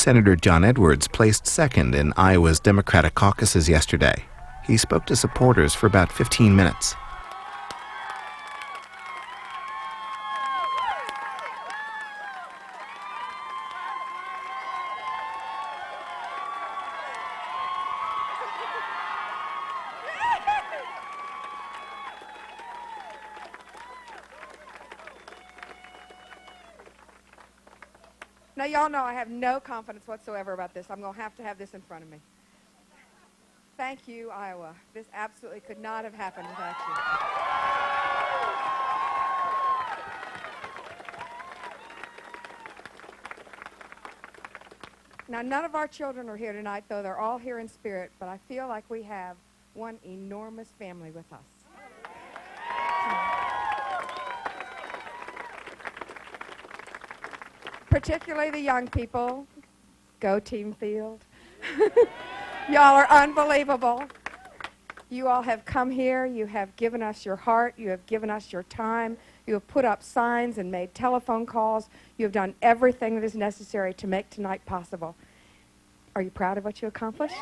Senator John Edwards placed second in Iowa's Democratic caucuses yesterday. He spoke to supporters for about 15 minutes. Now, y'all know I have no confidence whatsoever about this. I'm going to have this in front of me. Thank you, Iowa. This absolutely could not have happened without you. Now, none of our children are here tonight, though they're all here in spirit, but I feel like we have one enormous family with us. Particularly the young people. Go Team Field. Y'all are unbelievable. You all have come here. You have given us your heart. You have given us your time. You have put up signs and made telephone calls. You have done everything that is necessary to make tonight possible. Are you proud of what you accomplished?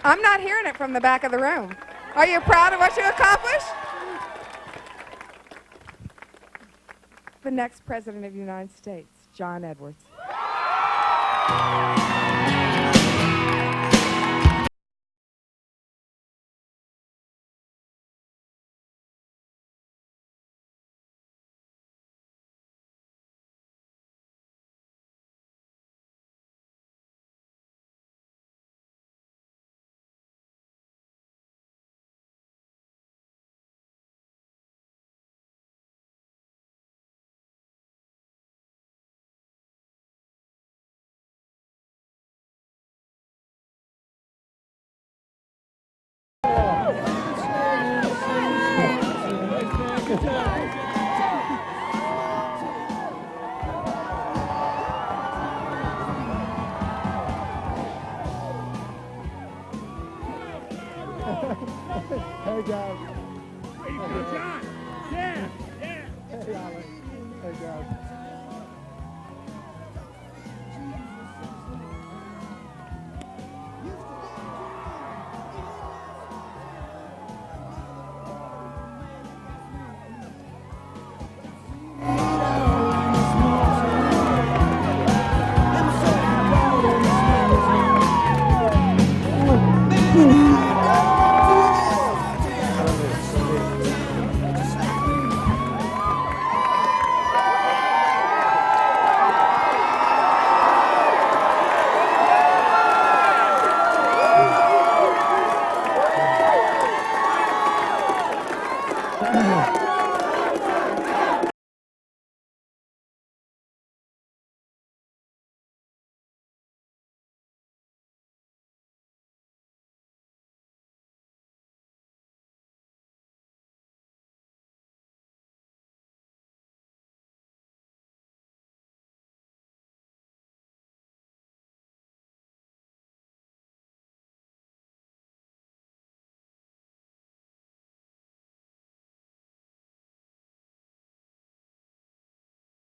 I'm not hearing it from the back of the room. Are you proud of what you accomplished? The next President of the United States, John Edwards. Hey guys. Hey John. Yeah. Yeah. Hey Alan. Hey guys.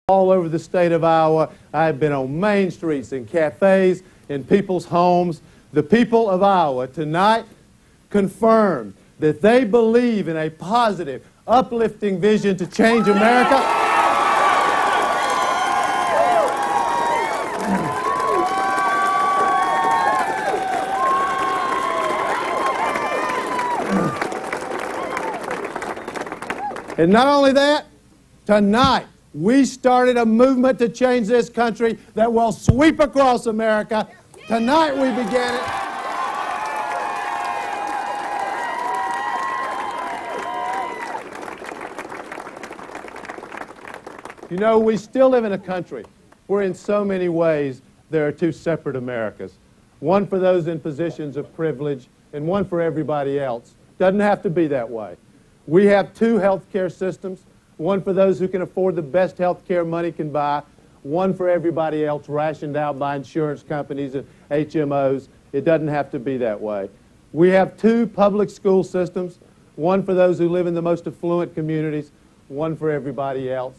All over the state of Iowa. I've been on main streets, in cafes, in people's homes. The people of Iowa tonight confirmed that they believe in a positive, uplifting vision to change America. And not only that, tonight, we started a movement to change this country that will sweep across America. Tonight we began it. You know, we still live in a country where in so many ways there are two separate Americas. One for those in positions of privilege and one for everybody else. Doesn't have to be that way. We have two health care systems. One for those who can afford the best health care money can buy, one for everybody else rationed out by insurance companies and HMOs. It doesn't have to be that way. We have two public school systems, one for those who live in the most affluent communities, one for everybody else.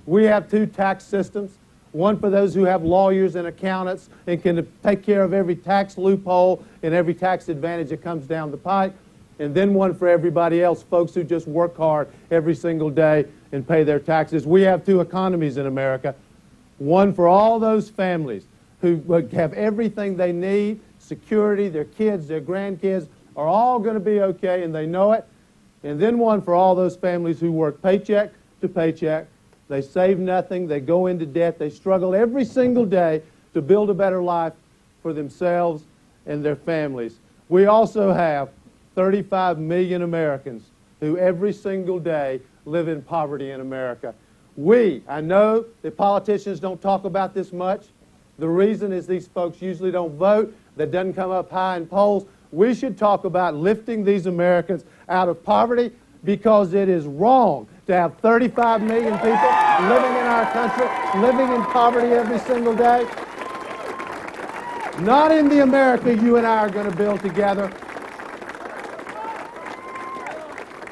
We have two tax systems, one for those who have lawyers and accountants and can take care of every tax loophole and every tax advantage that comes down the pike, and then one for everybody else, folks who just work hard every single day and pay their taxes. We have two economies in America, one for all those families who have everything they need, security, their kids, their grandkids are all going to be okay and they know it, and then one for all those families who work paycheck to paycheck. They save nothing, they go into debt, they struggle every single day to build a better life for themselves and their families. We also have 35 million Americans who every single day live in poverty in America. I know that politicians don't talk about this much. The reason is these folks usually don't vote. That doesn't come up high in polls. We should talk about lifting these Americans out of poverty because it is wrong to have 35 million people living in our country, living in poverty every single day. Not in the America you and I are going to build together.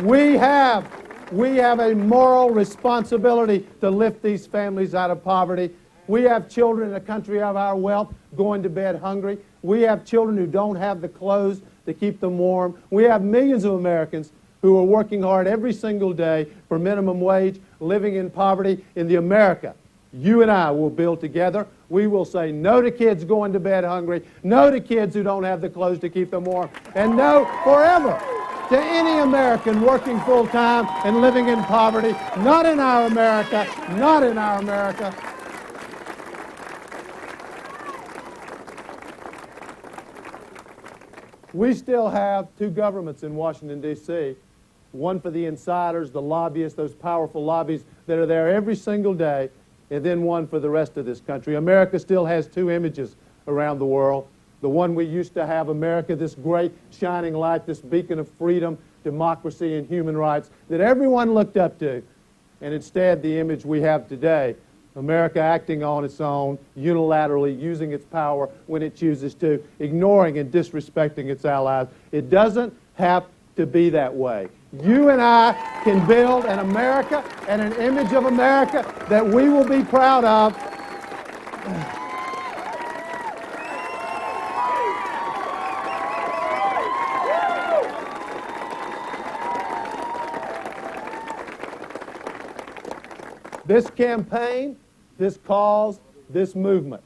We have a moral responsibility to lift these families out of poverty. We have children in a country of our wealth going to bed hungry. We have children who don't have the clothes to keep them warm. We have millions of Americans who are working hard every single day for minimum wage, living in poverty. In the America you and I will build together. We will say no to kids going to bed hungry, no to kids who don't have the clothes to keep them warm, and no forever to any American working full-time and living in poverty. Not in our America, not in our America. We still have two governments in Washington, D.C., one for the insiders, the lobbyists, those powerful lobbies that are there every single day, and then one for the rest of this country. America still has two images around the world. The one we used to have, America, this great shining light, this beacon of freedom, democracy, and human rights that everyone looked up to. And instead, the image we have today, America acting on its own, unilaterally using its power when it chooses to, ignoring and disrespecting its allies. It doesn't have to be that way. You and I can build an America and an image of America that we will be proud of. This campaign, this cause, this movement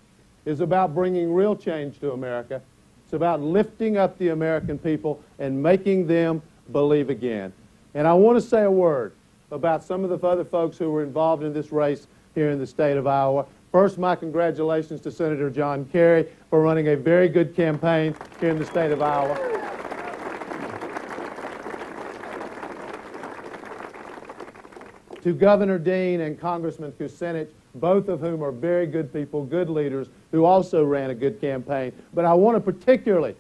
is about bringing real change to America. It's about lifting up the American people and making them believe again. And I want to say a word about some of the other folks who were involved in this race here in the state of Iowa. First, my congratulations to Senator John Kerry for running a very good campaign here in the state of Iowa. To Governor Dean and Congressman Kucinich, both of whom are very good people, good leaders, who also ran a good campaign. But I want to particularly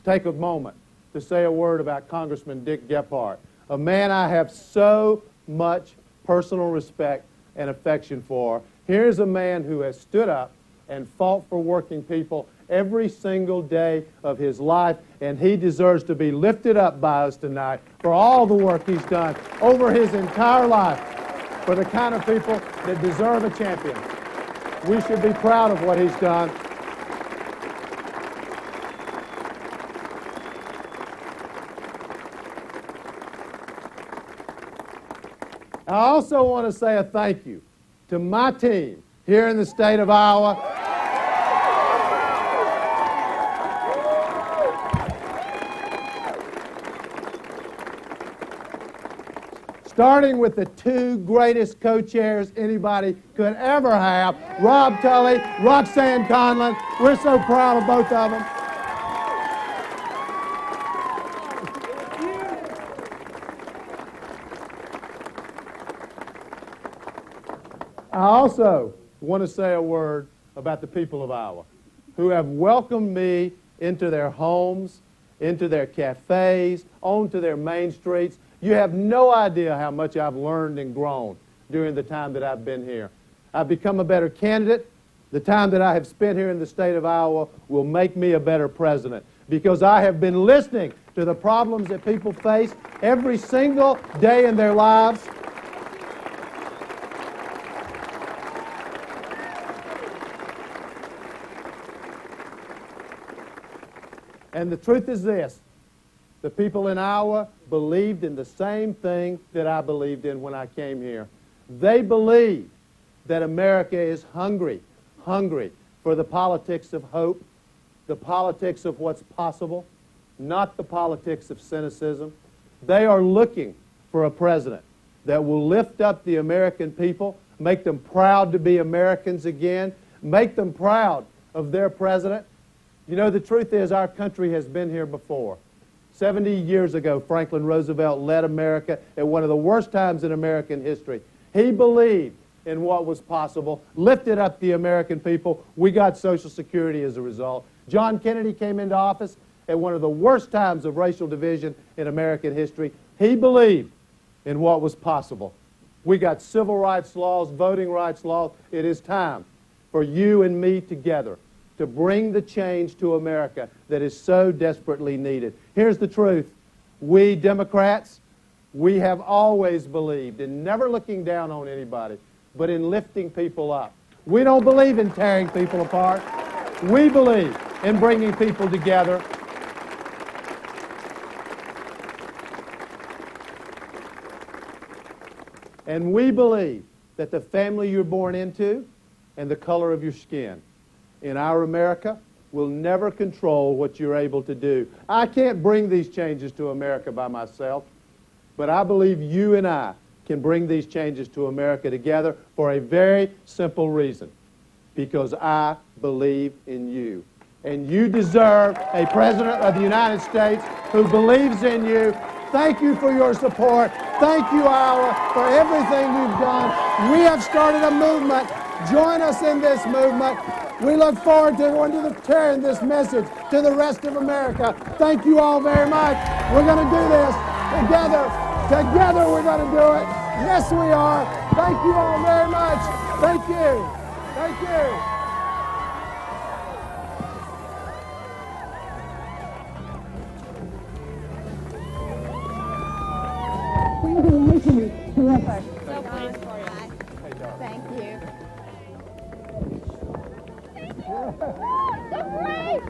take a moment to say a word about Congressman Dick Gephardt, a man I have so much personal respect and affection for. Here's a man who has stood up and fought for working people every single day of his life, and he deserves to be lifted up by us tonight for all the work he's done over his entire life for the kind of people that deserve a champion. We should be proud of what he's done. I also want to say a thank you to my team here in the state of Iowa. Starting with the two greatest co-chairs anybody could ever have, Rob Tully, Roxanne Conlon. We're so proud of both of them. I also want to say a word about the people of Iowa who have welcomed me into their homes, into their cafes, onto their main streets. You have no idea how much I've learned and grown during the time that I've been here. I've become a better candidate. The time that I have spent here in the state of Iowa will make me a better president because I have been listening to the problems that people face every single day in their lives. And the truth is this. The people in Iowa believed in the same thing that I believed in when I came here. They believe that America is hungry for the politics of hope, the politics of what's possible, not the politics of cynicism. They are looking for a president that will lift up the American people, make them proud to be Americans again, make them proud of their president. You know, the truth is our country has been here before. 70 years ago, Franklin Roosevelt led America at one of the worst times in American history. He believed in what was possible, lifted up the American people. We got Social Security as a result. John Kennedy came into office at one of the worst times of racial division in American history. He believed in what was possible. We got civil rights laws, voting rights laws. It is time for you and me together to bring the change to America that is so desperately needed. Here's the truth. We Democrats, we have always believed in never looking down on anybody, but in lifting people up. We don't believe in tearing people apart. We believe in bringing people together. And we believe that the family you're born into and the color of your skin in our America will never control what you're able to do. I can't bring these changes to America by myself, but I believe you and I can bring these changes to America together for a very simple reason, because I believe in you. And you deserve a President of the United States who believes in you. Thank you for your support. Thank you, Iowa, for everything you've done. We have started a movement. Join us in this movement. We look forward to carrying this message to the rest of America. Thank you all very much. We're going to do this together. Together we're going to do it. Yes, we are. Thank you all very much. Thank you. Thank you. Congratulations. Terrific. So pleased for you. Thank you. So great!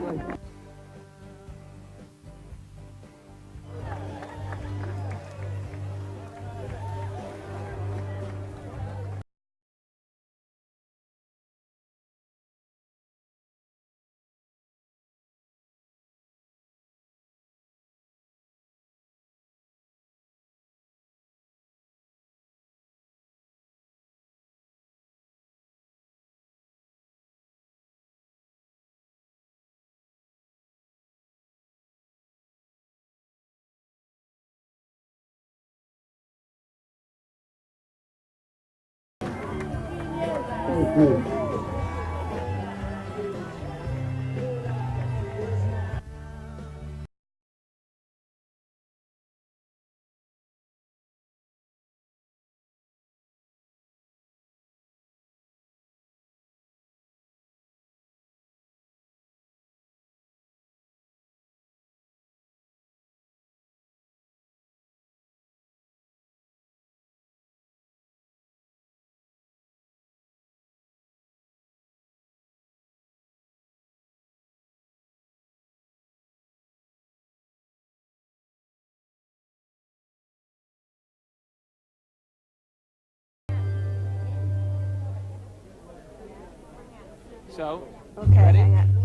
So, Okay, ready? hang on.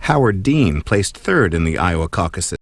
Howard Dean placed third in the Iowa caucuses.